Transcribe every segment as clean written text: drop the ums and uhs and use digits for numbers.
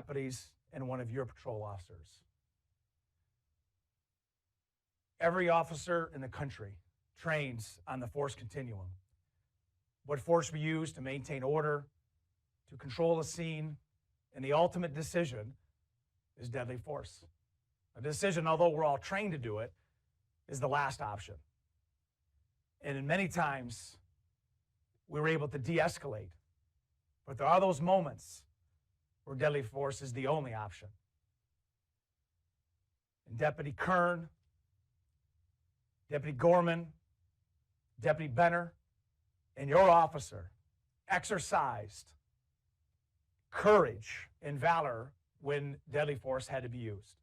deputies and one of your patrol officers. Every officer in the country trains on the force continuum. What force we use to maintain order, to control a scene, and the ultimate decision is deadly force. A decision, although we're all trained to do it, is the last option. And in many times, we were able to de-escalate. But there are those moments where deadly force is the only option. And Deputy Kern, Deputy Gorman, Deputy Benner, and your officer exercised courage and valor when deadly force had to be used.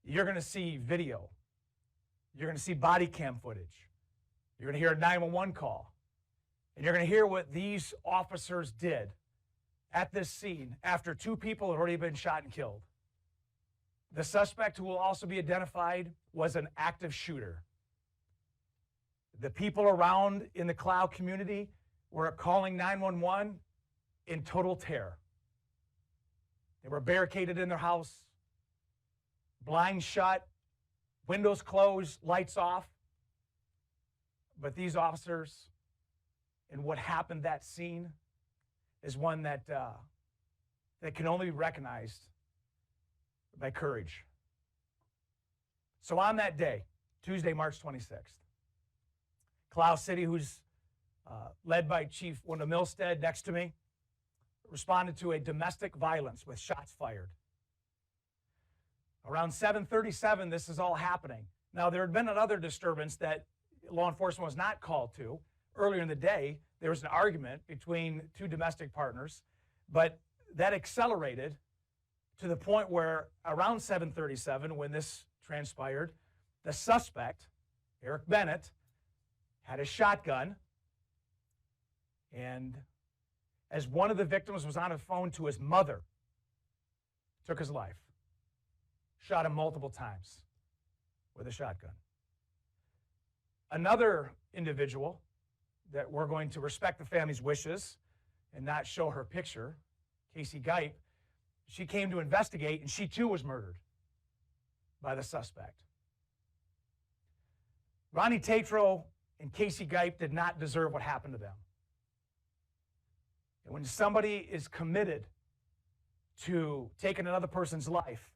You're going to see video. You're going to see body cam footage. You're going to hear a 911 call. And you're going to hear what these officers did at this scene after 2 people had already been shot and killed. The suspect, who will also be identified, was an active shooter. The people around in the Clio community were calling 911 in total terror. They were barricaded in their house, blinds shut, windows closed, lights off. But these officers, and what happened that scene, is one that can only be recognized by courage. So on that day, Tuesday, March 26th, Clio City, who's led by Chief Wendell Milstead next to me, responded to a domestic violence with shots fired. Around 7:37, this is all happening. Now, there had been another disturbance that law enforcement was not called to. Earlier in the day, there was an argument between 2 domestic partners, but that accelerated to the point where around 7:37, when this transpired, the suspect, Eric Bennett, had a shotgun, and as one of the victims was on a phone to his mother, took his life. Shot him multiple times with a shotgun. Another individual that we're going to respect the family's wishes and not show her picture, Casey Gipe, she came to investigate, and she too was murdered by the suspect. Ronnie Tatro and Casey Gipe did not deserve what happened to them. And when somebody is committed to taking another person's life,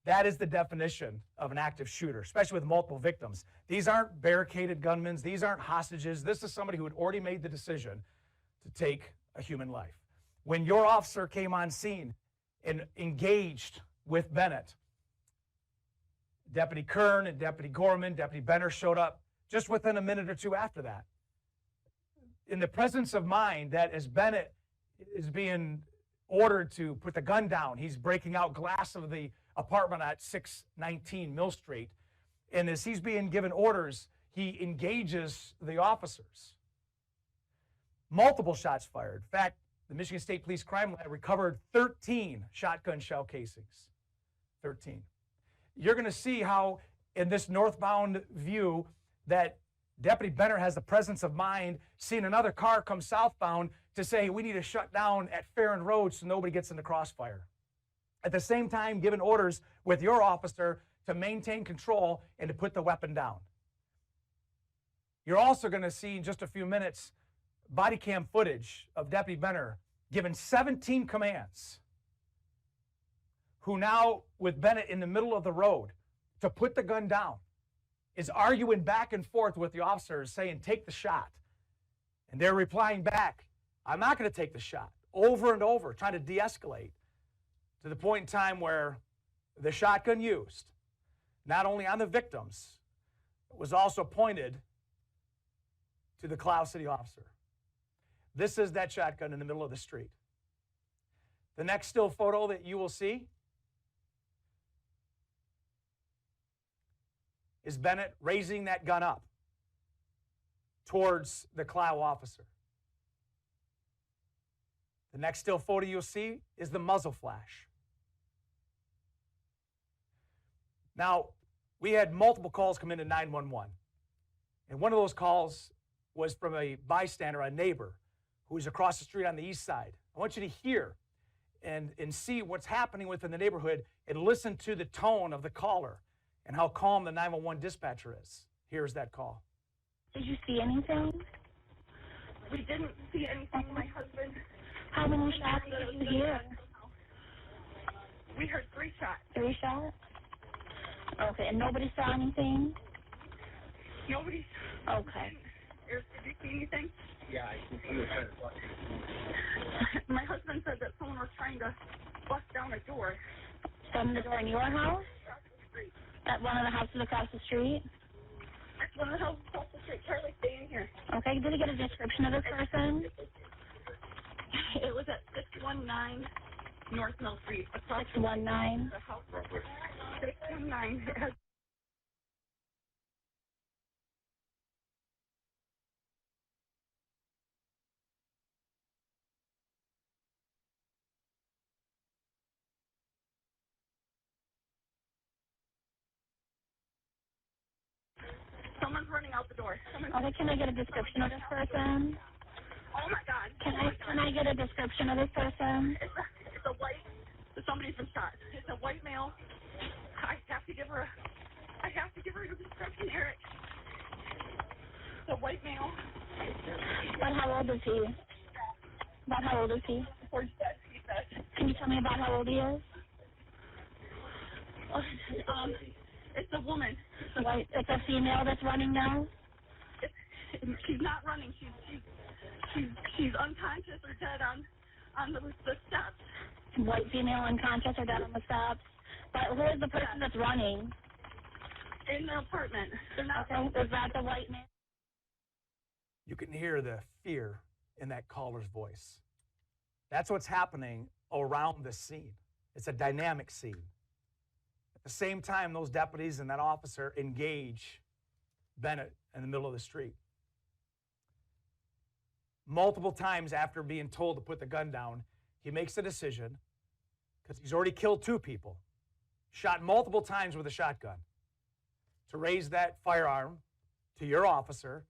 that is the definition of an active shooter, especially with multiple victims. These aren't barricaded gunmen. These aren't hostages. This is somebody who had already made the decision to take a human life. When your officer came on scene and engaged with Bennett, Deputy Kern and Deputy Gorman, Deputy Benner showed up just within a minute or 2 after that. In the presence of mind that as Bennett is being ordered to put the gun down, he's breaking out glass of the apartment at 619 Mill Street. And as he's being given orders, he engages the officers. Multiple shots fired. In fact, the Michigan State Police Crime Lab recovered 13 shotgun shell casings. 13. You're going to see how in this northbound view that Deputy Benner has the presence of mind, seeing another car come southbound to say, we need to shut down at Farron Road so nobody gets in the crossfire. At the same time, giving orders with your officer to maintain control and to put the weapon down. You're also going to see in just a few minutes body cam footage of Deputy Benner given 17 commands, who now, with Bennett in the middle of the road, to put the gun down, is arguing back and forth with the officers saying, take the shot. And they're replying back, I'm not going to take the shot, over and over, trying to de-escalate, to the point in time where the shotgun used, not only on the victims, was also pointed to the Clio City officer. This is that shotgun in the middle of the street. The next still photo that you will see is Bennett raising that gun up towards the Clio officer. The next still photo you'll see is the muzzle flash. Now, we had multiple calls come into 911. And one of those calls was from a bystander, a neighbor, who was across the street on the east side. I want you to hear and see what's happening within the neighborhood and listen to the tone of the caller and how calm the 911 dispatcher is. Here's that call. Did you see anything? We didn't see anything. My husband. How many shots did you hear? We heard 3 shots. 3 shots? Okay, and nobody saw anything? Nobody. Okay. Did you see anything? Yeah, I can see it. My husband said that someone was trying to bust down a door. From the door in your house? At one of the houses across the street? That's one of the houses across the street. Charlie, stay in here. Okay, did he get a description of this person? It was at 619 North Mill Street. 619? The house. 619. It has. Someone's running out the door. Okay, can I get a description of this person? Oh my God. Can I get a description of this person? It's a white. Somebody's been shot. It's a white male. I have to give her a description, Eric. It's a white male. About how old is he? About how old is he? He said. Can you tell me about how old he is? It's a woman. It's a female that's running now? She's not running. She's unconscious or dead on the steps. White female unconscious or dead on the steps. But who is the person that's running? In the apartment. They're not. Okay, is that the white man? You can hear the fear in that caller's voice. That's what's happening around the scene. It's a dynamic scene. At the same time, those deputies and that officer engage Bennett in the middle of the street. Multiple times after being told to put the gun down, he makes a decision, because he's already killed 2 people, shot multiple times with a shotgun, to raise that firearm to your officer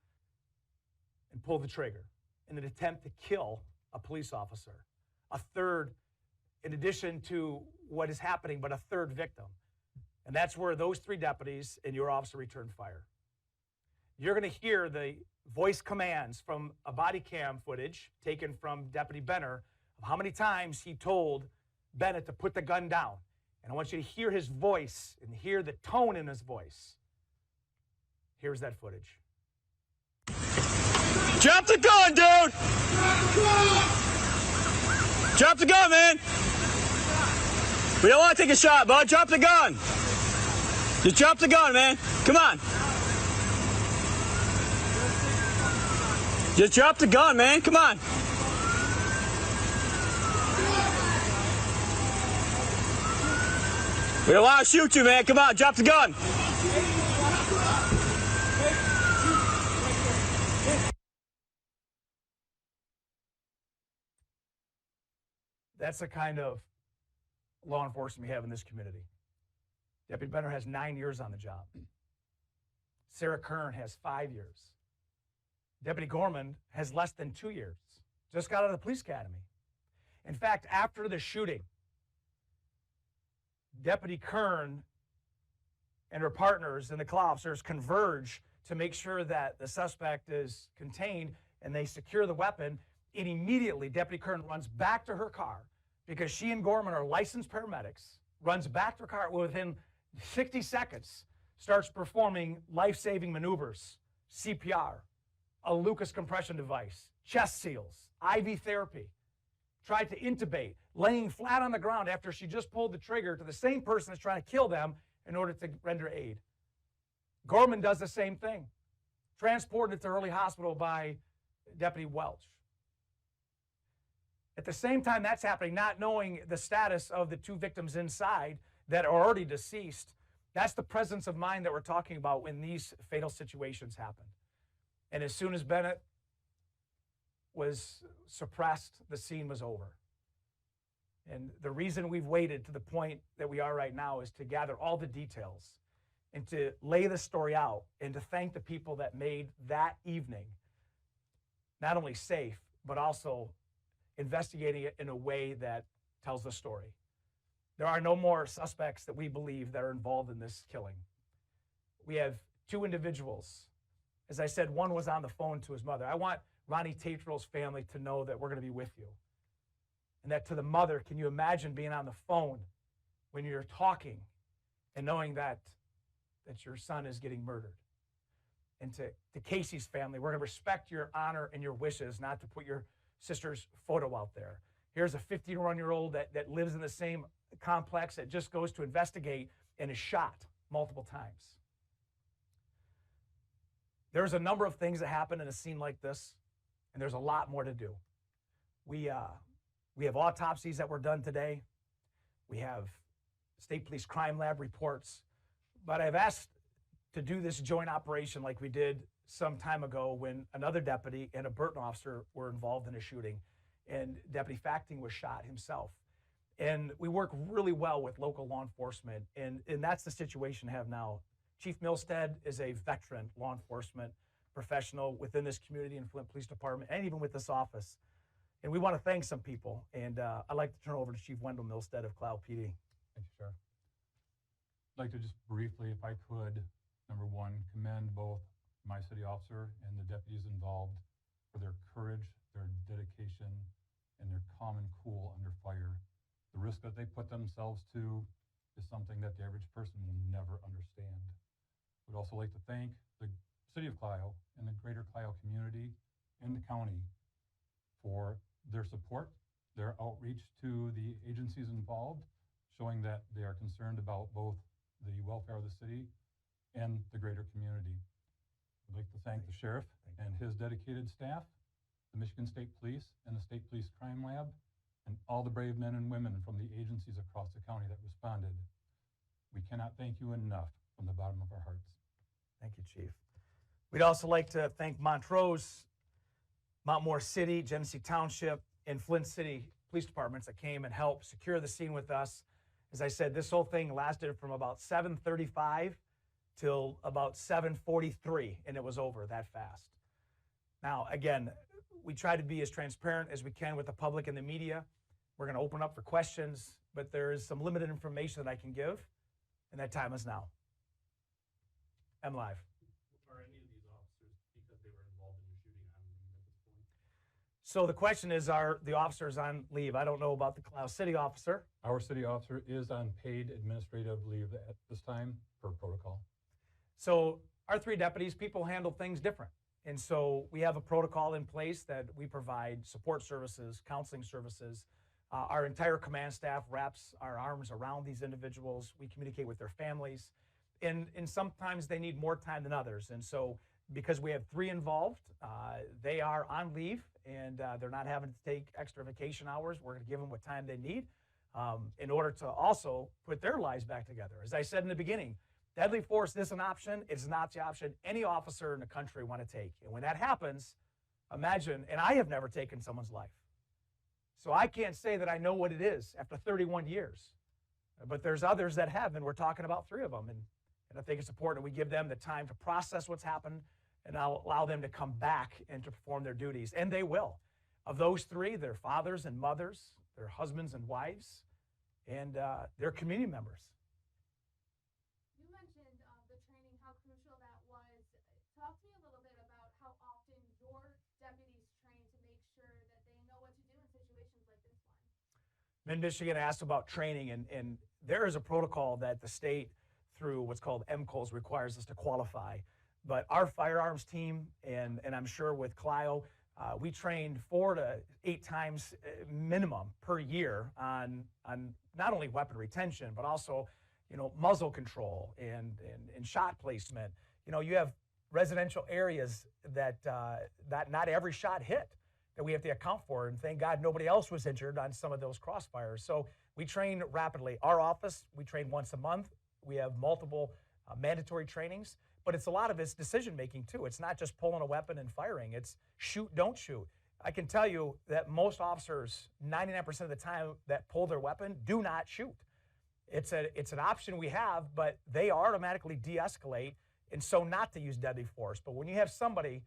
and pull the trigger in an attempt to kill a police officer. A third, in addition to what is happening, but a third victim. And that's where those 3 deputies and your officer returned fire. You're going to hear the voice commands from a body cam footage taken from Deputy Benner of how many times he told Bennett to put the gun down. And I want you to hear his voice and hear the tone in his voice. Here's that footage. Drop the gun, dude! Drop the gun, man! We don't want to take a shot, bud. Drop the gun! Just drop the gun, man. Come on. Just drop the gun, man. Come on. We don't want to shoot you, man. Come on, drop the gun. That's the kind of law enforcement we have in this community. Deputy Benner has 9 years on the job. Sarah Kern has 5 years. Deputy Gorman has less than 2 years. Just got out of the police academy. In fact, after the shooting, Deputy Kern and her partners and the Clio officers converge to make sure that the suspect is contained and they secure the weapon. And immediately, Deputy Kern runs back to her car because she and Gorman are licensed paramedics, runs back to her car within 60 seconds, starts performing life-saving maneuvers, CPR, a Lucas compression device, chest seals, IV therapy, tried to intubate, laying flat on the ground after she just pulled the trigger to the same person that's trying to kill them in order to render aid. Gorman does the same thing, transported to early hospital by Deputy Welch. At the same time that's happening, not knowing the status of the 2 victims inside that are already deceased, that's the presence of mind that we're talking about when these fatal situations happen. And as soon as Bennett was suppressed, the scene was over. And the reason we've waited to the point that we are right now is to gather all the details and to lay the story out and to thank the people that made that evening not only safe, but also investigating it in a way that tells the story. There are no more suspects that we believe that are involved in this killing. We have 2 individuals. As I said, one was on the phone to his mother. I want Ronnie Tatrell's family to know that we're going to be with you. And that to the mother, can you imagine being on the phone when you're talking and knowing that your son is getting murdered? And to Casey's family, we're going to respect your honor and your wishes not to put your sister's photo out there. Here's a 51-year-old that lives in the same complex that just goes to investigate and is shot multiple times. There's a number of things that happen in a scene like this, and there's a lot more to do. We have autopsies that were done today. We have State Police Crime Lab reports, but I've asked to do this joint operation like we did some time ago when another deputy and a Burton officer were involved in a shooting, and Deputy Facting was shot himself. And we work really well with local law enforcement, and that's the situation we have now. Chief Milstead is a veteran law enforcement professional within this community and Flint Police Department, and even with this office. And we want to thank some people, and I'd like to turn over to Chief Wendell Milstead of Clio PD. Thank you, Sheriff. I'd like to just briefly, if I could, number one, commend both my city officer and the deputies involved for their courage, their dedication, and their calm and cool under fire. The risk that they put themselves to is something that the average person will never understand. We'd also like to thank the city of Clio and the greater Clio community and the county for their support, their outreach to the agencies involved, showing that they are concerned about both the welfare of the city and the greater community. I'd like to thank the sheriff and his dedicated staff, the Michigan State Police and the State Police Crime Lab, and all the brave men and women from the agencies across the county that responded. We cannot thank you enough from the bottom of our hearts. Thank you, Chief. We'd also like to thank Montrose, Mount Moore City, Genesee Township, and Flint City Police Departments that came and helped secure the scene with us. As I said, this whole thing lasted from about 7:35 till about 7:43, and it was over that fast. Now, again, we try to be as transparent as we can with the public and the media. We're going to open up for questions, but there is some limited information that I can give, and that time is now. I'm live. Are any of these officers, because they were involved in the shooting, on leave at this point? So the question is, are the officers on leave? I don't know about the Clio City officer. Our city officer is on paid administrative leave at this time per protocol. So our 3 deputies, people handle things different. And so we have a protocol in place that we provide support services, counseling services. Our entire command staff wraps our arms around these individuals. We communicate with their families. And sometimes they need more time than others. And so because we have 3 involved, they are on leave, and they're not having to take extra vacation hours. We're going to give them what time they need in order to also put their lives back together. As I said in the beginning, deadly force is an option. It's not the option any officer in the country want to take. And when that happens, imagine, and I have never taken someone's life. So I can't say that I know what it is after 31 years. But there's others that have, and we're talking about 3 of them. And I think it's important that we give them the time to process what's happened, and I'll allow them to come back and to perform their duties. And they will. Of those 3, they're fathers and mothers, their husbands and wives, and their community members. You mentioned the training, how crucial that was. Talk to me a little bit about how often your deputies train to make sure that they know what to do in situations like this one. Mid-Michigan asked about training, and there is a protocol that the state, through what's called MCOs, requires us to qualify. But our firearms team, and I'm sure with Clio, we train 4 to 8 times minimum per year on not only weapon retention, but also, muzzle control and shot placement. You have residential areas that not every shot hit that we have to account for, and thank God nobody else was injured on some of those crossfires. So we train rapidly. Our office, we train once a month. We have multiple mandatory trainings, but it's a lot of it's decision-making too. It's not just pulling a weapon and firing. It's shoot, don't shoot. I can tell you that most officers, 99% of the time that pull their weapon, do not shoot. It's an option we have, but they automatically de-escalate, and so not to use deadly force. But when you have somebody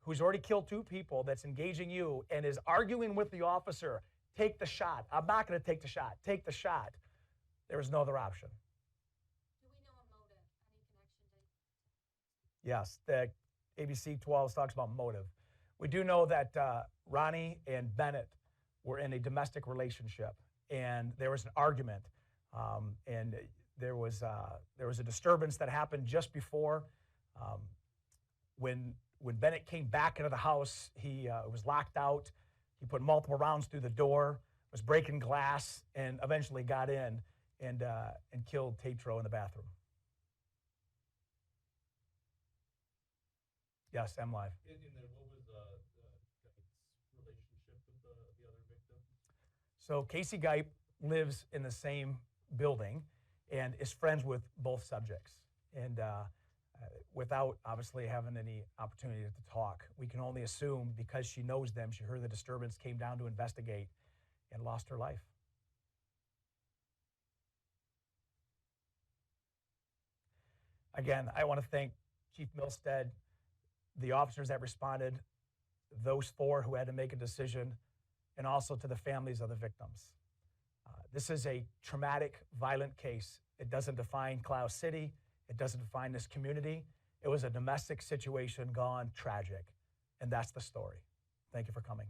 who's already killed 2 people that's engaging you and is arguing with the officer take the shot. I'm not going to take the shot. Take the shot. There was no other option. Do we know a motive, any connection to? Yes, the ABC 12 talks about motive. We do know that Ronnie and Bennett were in a domestic relationship, and there was an argument, and there was a disturbance that happened just before. When Bennett came back into the house, he was locked out. He put multiple rounds through the door, was breaking glass, and eventually got in and killed Tatro in the bathroom. Yes, I'm live. And then what was Geip's relationship with the other victim? So Casey Geip lives in the same building and is friends with both subjects. And without obviously having any opportunity to talk, we can only assume because she knows them, she heard the disturbance, came down to investigate, and lost her life. Again, I want to thank Chief Milstead, the officers that responded, those 4 who had to make a decision, and also to the families of the victims. This is a traumatic, violent case. It doesn't define Clio City. It doesn't define this community. It was a domestic situation gone tragic, and that's the story. Thank you for coming.